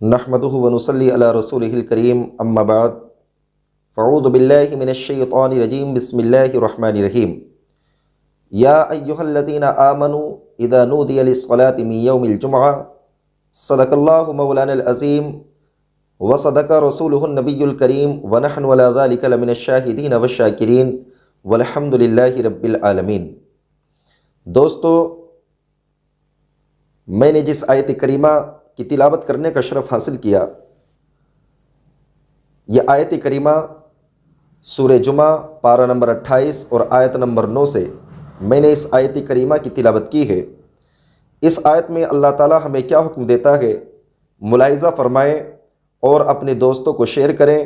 نحمدہ ونصلی علی رسولہ الکریم اما بعد فاعوذ باللہ من الشیطان الرجیم بسم اللہ الرحمن الرحیم یا ایہا الذین آمنوا اذا نودی للصلاة من یوم الجمعہ صدق اللہ مولانا العظیم وصدق رسولہ النبی الکریم ونحن علی ذلک لمن الشاہدین والشاکرین والحمد للہ رب العالمین۔ دوستو، میں نے جس آیت کریمہ کی تلاوت کرنے کا شرف حاصل کیا، یہ آیت کریمہ سورہ جمعہ پارہ نمبر 28 اور آیت نمبر 9 سے میں نے اس آیت کریمہ کی تلاوت کی ہے۔ اس آیت میں اللہ تعالیٰ ہمیں کیا حکم دیتا ہے، ملاحظہ فرمائیں اور اپنے دوستوں کو شیئر کریں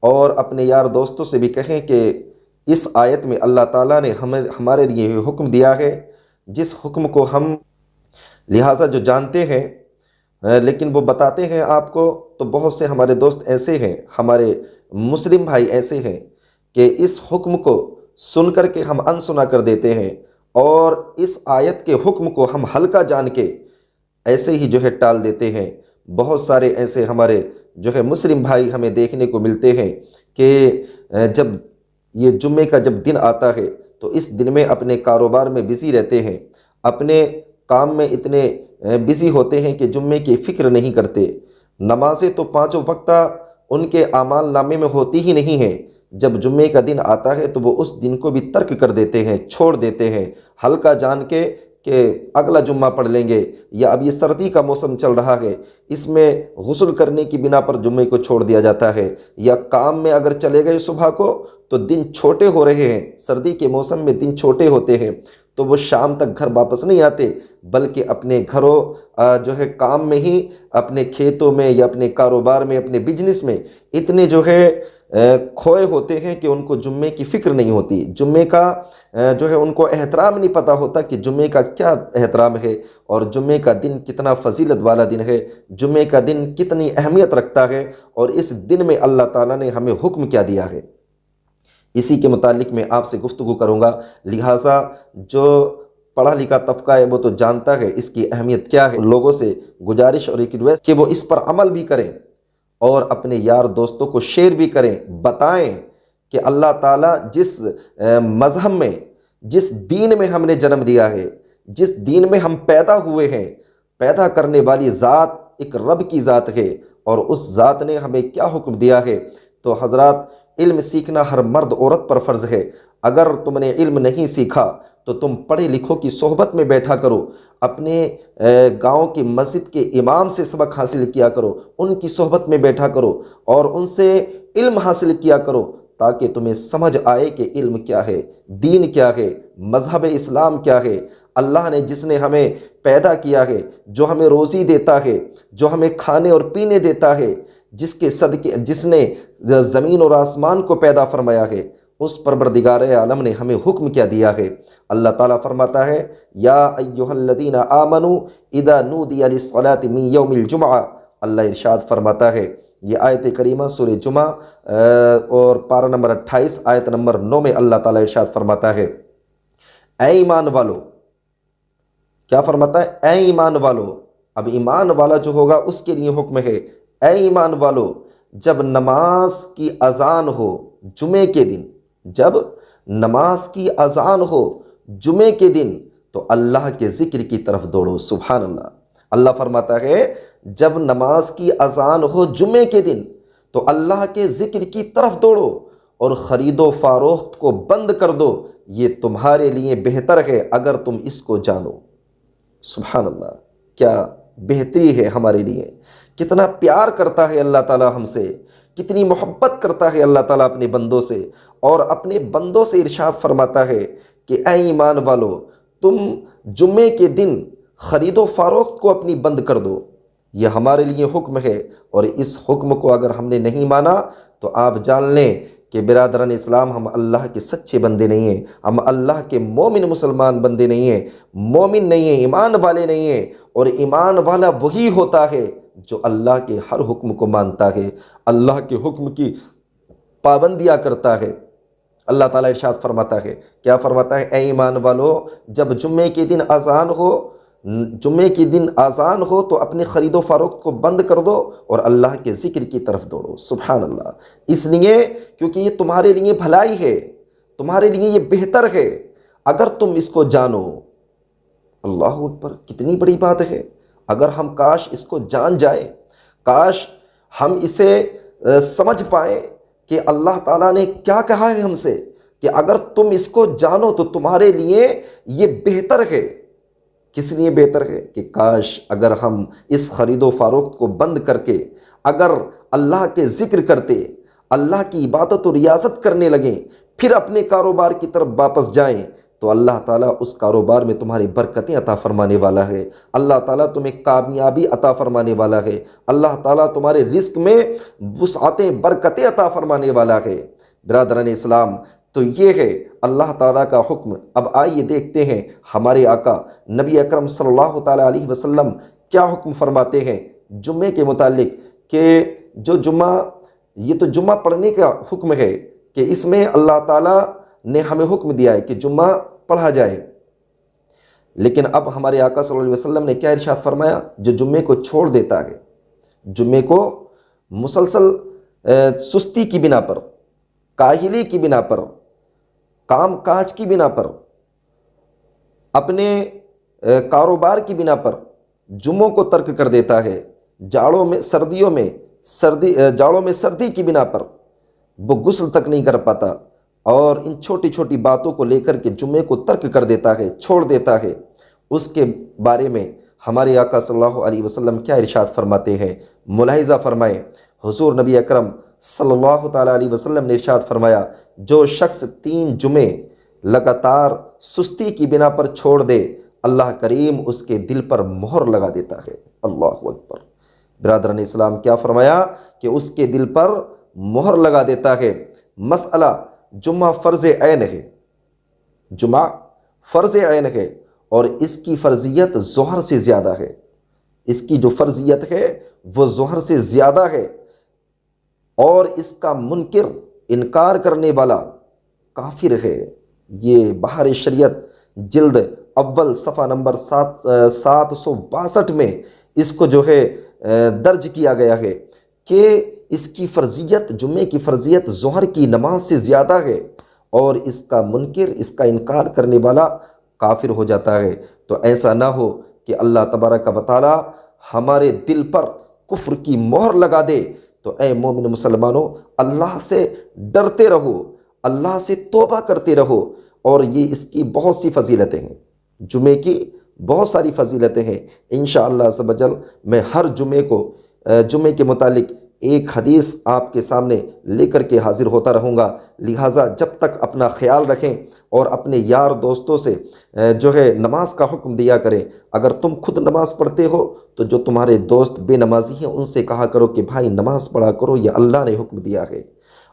اور اپنے یار دوستوں سے بھی کہیں کہ اس آیت میں اللہ تعالیٰ نے ہمارے لیے یہ حکم دیا ہے، جس حکم کو ہم لہٰذا جو جانتے ہیں لیکن وہ بتاتے ہیں آپ کو، تو بہت سے ہمارے دوست ایسے ہیں، ہمارے مسلم بھائی ایسے ہیں کہ اس حکم کو سن کر کے ہم انسنا کر دیتے ہیں اور اس آیت کے حکم کو ہم ہلکا جان کے ایسے ہی جو ہے ٹال دیتے ہیں۔ بہت سارے ایسے ہمارے جو ہے مسلم بھائی ہمیں دیکھنے کو ملتے ہیں کہ جب یہ جمعے کا جب دن آتا ہے تو اس دن میں اپنے کاروبار میں بزی رہتے ہیں، اپنے کام میں اتنے بزی ہوتے ہیں کہ جمعے کی فکر نہیں کرتے۔ نمازیں تو 5 وقتہ ان کے اعمال نامے میں ہوتی ہی نہیں ہیں، جب جمعے کا دن آتا ہے تو وہ اس دن کو بھی ترک کر دیتے ہیں، چھوڑ دیتے ہیں، ہلکا جان کے کہ اگلا جمعہ پڑھ لیں گے، یا اب یہ سردی کا موسم چل رہا ہے اس میں غسل کرنے کی بنا پر جمعے کو چھوڑ دیا جاتا ہے، یا کام میں اگر چلے گئے صبح کو تو دن چھوٹے ہو رہے ہیں، سردی کے موسم میں دن چھوٹے ہوتے ہیں تو وہ شام تک گھر واپس نہیں آتے، بلکہ اپنے گھروں جو ہے کام میں ہی، اپنے کھیتوں میں یا اپنے کاروبار میں، اپنے بزنس میں اتنے جو ہے کھوئے ہوتے ہیں کہ ان کو جمعے کی فکر نہیں ہوتی، جمعے کا جو ہے ان کو احترام نہیں پتہ ہوتا کہ جمعے کا کیا احترام ہے اور جمعے کا دن کتنا فضیلت والا دن ہے، جمعے کا دن کتنی اہمیت رکھتا ہے اور اس دن میں اللہ تعالیٰ نے ہمیں حکم کیا دیا ہے۔ اسی کے متعلق میں آپ سے گفتگو کروں گا، لہٰذا جو پڑھا لکھا طبقہ ہے وہ تو جانتا ہے اس کی اہمیت کیا ہے۔ لوگوں سے گزارش اور ریکویسٹ کہ وہ اس پر عمل بھی کریں اور اپنے یار دوستوں کو شیئر بھی کریں، بتائیں کہ اللہ تعالیٰ جس مذہب میں، جس دین میں ہم نے جنم لیا ہے، جس دین میں ہم پیدا ہوئے ہیں، پیدا کرنے والی ذات ایک رب کی ذات ہے اور اس ذات نے ہمیں کیا حکم دیا ہے۔ تو حضرات، علم سیکھنا ہر مرد عورت پر فرض ہے۔ اگر تم نے علم نہیں سیکھا تو تم پڑھے لکھوں کی صحبت میں بیٹھا کرو، اپنے گاؤں کی مسجد کے امام سے سبق حاصل کیا کرو، ان کی صحبت میں بیٹھا کرو اور ان سے علم حاصل کیا کرو، تاکہ تمہیں سمجھ آئے کہ علم کیا ہے، دین کیا ہے، مذہب اسلام کیا ہے۔ اللہ نے جس نے ہمیں پیدا کیا ہے، جو ہمیں روزی دیتا ہے، جو ہمیں کھانے اور پینے دیتا ہے، جس کے صدقے جس نے زمین اور آسمان کو پیدا فرمایا ہے، اس پروردگار عالم نے ہمیں حکم کیا دیا ہے۔ اللہ تعالیٰ فرماتا ہے یا ایہا الذین آمنوا اذا نودی للصلاة من یوم الجمعہ۔ اللہ ارشاد فرماتا ہے، یہ آیت کریمہ سورہ جمعہ اور پارہ نمبر 28 آیت نمبر 9 میں اللہ تعالیٰ ارشاد فرماتا ہے، اے ایمان والو، کیا فرماتا ہے؟ اے ایمان والو۔ اب ایمان والا جو ہوگا اس کے لیے حکم ہے، اے ایمان والو، جب نماز کی اذان ہو جمعے کے دن، جب نماز کی اذان ہو جمعے کے دن تو اللہ کے ذکر کی طرف دوڑو۔ سبحان اللہ۔ اللہ فرماتا ہے جب نماز کی اذان ہو جمعے کے دن تو اللہ کے ذکر کی طرف دوڑو اور خرید و فروخت کو بند کر دو، یہ تمہارے لیے بہتر ہے اگر تم اس کو جانو۔ سبحان اللہ، کیا بہتری ہے ہمارے لیے، کتنا پیار کرتا ہے اللہ تعالیٰ ہم سے، کتنی محبت کرتا ہے اللہ تعالیٰ اپنے بندوں سے، اور اپنے بندوں سے ارشاد فرماتا ہے کہ اے ایمان والو، تم جمعے کے دن خرید و فروخت کو اپنی بند کر دو۔ یہ ہمارے لیے حکم ہے اور اس حکم کو اگر ہم نے نہیں مانا تو آپ جان لیں کہ برادران اسلام، ہم اللہ کے سچے بندے نہیں ہیں، ہم اللہ کے مومن مسلمان بندے نہیں ہیں، مومن نہیں ہیں، ایمان والے نہیں ہیں۔ اور ایمان والا وہی ہوتا ہے جو اللہ کے ہر حکم کو مانتا ہے، اللہ کے حکم کی پابندیاں کرتا ہے۔ اللہ تعالیٰ ارشاد فرماتا ہے، کیا فرماتا ہے؟ اے ایمان والو، جب جمعے کے دن اذان ہو جمعے کے دن آذان ہو تو اپنی خرید و فروخت کو بند کر دو اور اللہ کے ذکر کی طرف دوڑو۔ سبحان اللہ۔ اس لیے کیونکہ یہ تمہارے لیے بھلائی ہے، تمہارے لیے یہ بہتر ہے اگر تم اس کو جانو۔ اللہ اکبر، کتنی بڑی بات ہے۔ اگر ہم کاش اس کو جان جائیں، کاش ہم اسے سمجھ پائیں کہ اللہ تعالیٰ نے کیا کہا ہے ہم سے، کہ اگر تم اس کو جانو تو تمہارے لیے یہ بہتر ہے۔ کس لیے بہتر ہے؟ کہ کاش اگر ہم اس خرید و فروخت کو بند کر کے اگر اللہ کے ذکر کرتے، اللہ کی عبادت و ریاضت کرنے لگیں، پھر اپنے کاروبار کی طرف واپس جائیں، تو اللہ تعالیٰ اس کاروبار میں تمہاری برکتیں عطا فرمانے والا ہے، اللہ تعالیٰ تمہیں کامیابی عطا فرمانے والا ہے، اللہ تعالیٰ تمہارے رزق میں وسعتیں برکتیں عطا فرمانے والا ہے۔ برادران اسلام، تو یہ ہے اللہ تعالیٰ کا حکم۔ اب آئیے دیکھتے ہیں ہمارے آقا نبی اکرم صلی اللہ تعالیٰ علیہ وسلم کیا حکم فرماتے ہیں جمعے کے متعلق، کہ جو جمعہ، یہ تو جمعہ پڑھنے کا حکم ہے کہ اس میں اللہ تعالیٰ نے ہمیں حکم دیا ہے کہ جمعہ پڑھا جائے، لیکن اب ہمارے آقا صلی اللہ علیہ وسلم نے کیا ارشاد فرمایا؟ جو جمعے کو چھوڑ دیتا ہے، جمعے کو مسلسل سستی کی بنا پر، کاہلی کی بنا پر، کام کاج کی بنا پر، اپنے کاروبار کی بنا پر جمعوں کو ترک کر دیتا ہے، جاڑوں میں سردی کی بنا پر وہ غسل تک نہیں کر پاتا، اور ان چھوٹی چھوٹی باتوں کو لے کر کے جمعے کو ترک کر دیتا ہے، چھوڑ دیتا ہے، اس کے بارے میں ہمارے آقا صلی اللہ علیہ وسلم کیا ارشاد فرماتے ہیں؟ ملاحظہ فرمائیں، حضور نبی اکرم صلی اللہ تعالیٰ علیہ وسلم نے ارشاد فرمایا، جو شخص 3 جمعے لگاتار سستی کی بنا پر چھوڑ دے، اللہ کریم اس کے دل پر مہر لگا دیتا ہے۔ اللہ اکبر۔ برادران اسلام، کیا فرمایا؟ کہ اس کے دل پر مہر لگا دیتا ہے۔ مسئلہ جمعہ فرض عین ہے، جمعہ فرض عین ہے، اور اس کی فرضیت ظہر سے زیادہ ہے، اس کی جو فرضیت ہے وہ ظہر سے زیادہ ہے، اور اس کا منکر، انکار کرنے والا کافر ہے۔ یہ بہار شریعت جلد اول صفحہ نمبر 762 میں اس کو جو ہے درج کیا گیا ہے کہ اس کی فرضیت، جمعے کی فرضیت ظہر کی نماز سے زیادہ ہے، اور اس کا منکر، اس کا انکار کرنے والا کافر ہو جاتا ہے۔ تو ایسا نہ ہو کہ اللہ تبارک و تعالی ہمارے دل پر کفر کی مہر لگا دے۔ تو اے مومن مسلمانوں، اللہ سے ڈرتے رہو، اللہ سے توبہ کرتے رہو، اور یہ اس کی بہت سی فضیلتیں ہیں، جمعے کی بہت ساری فضیلتیں ہیں۔ انشاءاللہ عز و جل میں ہر جمعے کے متعلق ایک حدیث آپ کے سامنے لے کر کے حاضر ہوتا رہوں گا، لہٰذا جب تک اپنا خیال رکھیں اور اپنے یار دوستوں سے جو ہے نماز کا حکم دیا کریں۔ اگر تم خود نماز پڑھتے ہو تو جو تمہارے دوست بے نمازی ہیں ان سے کہا کرو کہ بھائی نماز پڑھا کرو، یہ اللہ نے حکم دیا ہے۔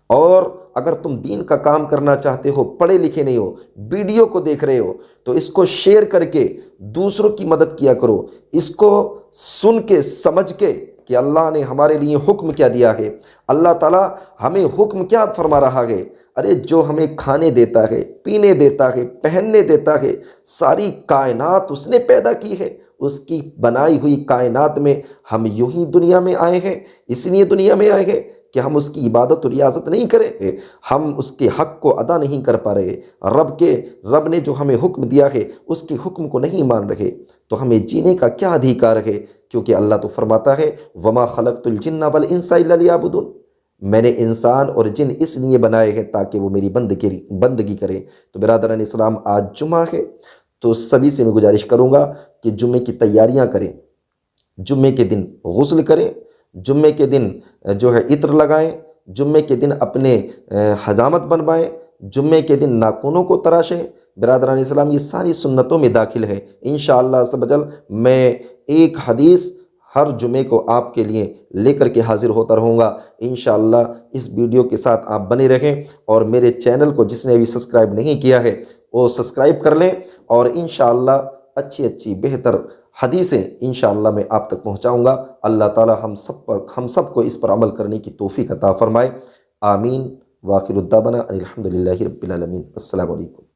اور اگر تم دین کا کام کرنا چاہتے ہو، پڑھے لکھے نہیں ہو، ویڈیو کو دیکھ رہے ہو، تو اس کو شیئر کر کے دوسروں کی مدد کیا کرو، اس کو سن کے سمجھ کے کہ اللہ نے ہمارے لیے حکم کیا دیا ہے، اللہ تعالیٰ ہمیں حکم کیا فرما رہا ہے۔ ارے جو ہمیں کھانے دیتا ہے، پینے دیتا ہے، پہننے دیتا ہے، ساری کائنات اس نے پیدا کی ہے، اس کی بنائی ہوئی کائنات میں ہم یوں ہی دنیا میں آئے ہیں، اس لیے دنیا میں آئے ہیں کہ ہم اس کی عبادت و ریاضت نہیں کریں، ہم اس کے حق کو ادا نہیں کر پا رہے، رب نے جو ہمیں حکم دیا ہے اس کے حکم کو نہیں مان رہے، تو ہمیں جینے کا کیا ادھیکار ہے؟ کیونکہ اللہ تو فرماتا ہے وَمَا خَلَقْتُ الْجِنَّ وَالْإِنسَ إِلَّا لِيَعْبُدُونِ، میں نے انسان اور جن اس لیے بنائے ہیں تاکہ وہ میری بندگی کریں۔ تو برادران اسلام، آج جمعہ ہے، تو سبھی سے میں گزارش کروں گا کہ جمعے کی تیاریاں کریں، جمعے کے دن غسل کریں، جمعے کے دن جو ہے عطر لگائیں، جمعے کے دن اپنے حجامت بنوائیں، جمعے کے دن ناخنوں کو تراشیں۔ برادران اسلام، یہ ساری سنتوں میں داخل ہے۔ انشاءاللہ عز و جل میں ایک حدیث ہر جمعے کو آپ کے لیے لے کر کے حاضر ہوتا رہوں گا۔ انشاءاللہ اس ویڈیو کے ساتھ آپ بنے رہیں، اور میرے چینل کو جس نے ابھی سبسکرائب نہیں کیا ہے وہ سبسکرائب کر لیں، اور انشاءاللہ اچھی بہتر حدیثیں انشاءاللہ میں آپ تک پہنچاؤں گا۔ اللہ تعالی ہم سب کو اس پر عمل کرنے کی توفیق عطا فرمائے۔ آمین۔ وآخر الدعوانا ان الحمد للہ رب العالمین۔ السلام علیکم۔